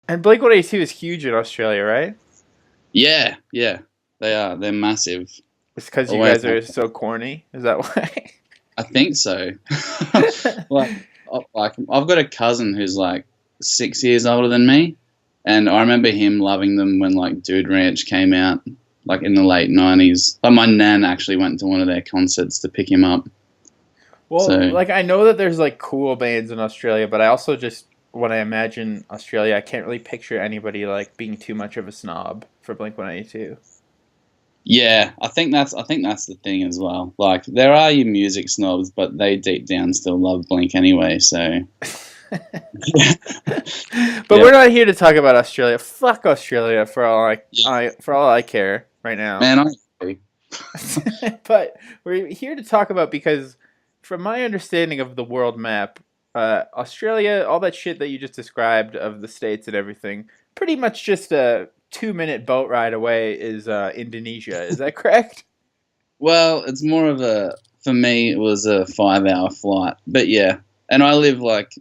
And Blink-182 is huge in Australia, right? Yeah, yeah, they are. They're massive. It's because you Always guys have are been. so corny. Is that why? I think so. Like, I've got a cousin who's like 6 years older than me, and I remember him loving them when like Dude Ranch came out, like in the late '90s. But my nan actually went to one of their concerts to pick him up. Well, So like I know that there's like cool bands in Australia, but I also just when I imagine Australia, I can't really picture anybody like being too much of a snob for Blink-182. yeah, I think that's the thing as well. Like there are your music snobs, but they deep down still love Blink anyway. So But yeah, we're not here to talk about Australia. Fuck Australia for all yeah, for all I care right now. man, I agree. But we're here to talk about because, from my understanding of the world map, Australia, all that shit that you just described of the states and everything, pretty much just a 2 minute boat ride away is Indonesia. Is that correct? Well, it's more of a for me. It was a 5 hour flight, but yeah, and I live like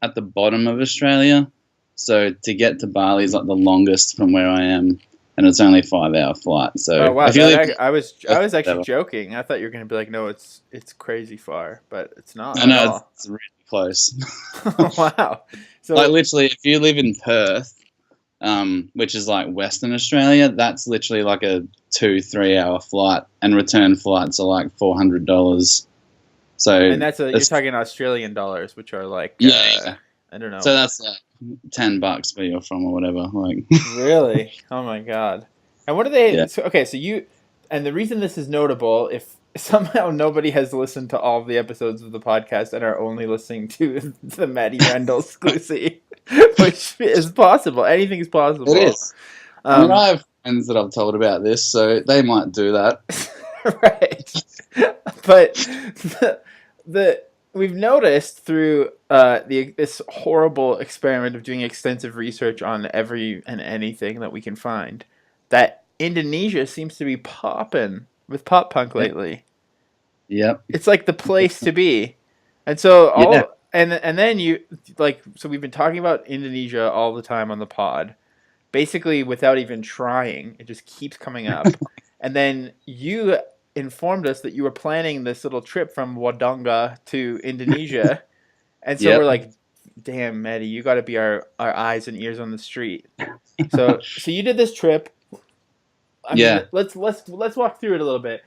at the bottom of Australia, so to get to Bali is like the longest from where I am, and it's only a 5 hour flight. Oh So wow, if you live, I was actually whatever. joking. I thought you were gonna be like, no, it's crazy far, but it's not I at know it's, all. it's really close. Wow. Like So literally, if you live in Perth, which is like Western Australia, that's literally like a 2 3 hour flight, and return flights are like $400. So and that's a you're it's talking Australian dollars, which are like yeah, yeah. I don't So know. that's like $10 where you're from or whatever. Like Really? Oh my god. And what are they? yeah, So, okay, so you, and the reason this is notable, if somehow nobody has listened to all of the episodes of the podcast and are only listening to the Maddie Rendell Sclusie, which is possible. Anything is it possible. is. I mean, Um, I have friends that I've told about this, so they might do that. right. But the we've noticed through the this horrible experiment of doing extensive research on every and anything that we can find that Indonesia seems to be popping with pop punk Yeah. lately. Yep. It's like the place to be. And so Yeah. all and then you like so we've been talking about Indonesia all the time on the pod basically without even trying. It just keeps coming up. And then you informed us that you were planning this little trip from Wodonga to Indonesia. And so we're Yep. like, damn, Maddie, you got to be our eyes and ears on the street. So you did this trip. I mean, Yeah. let's walk through it a little bit.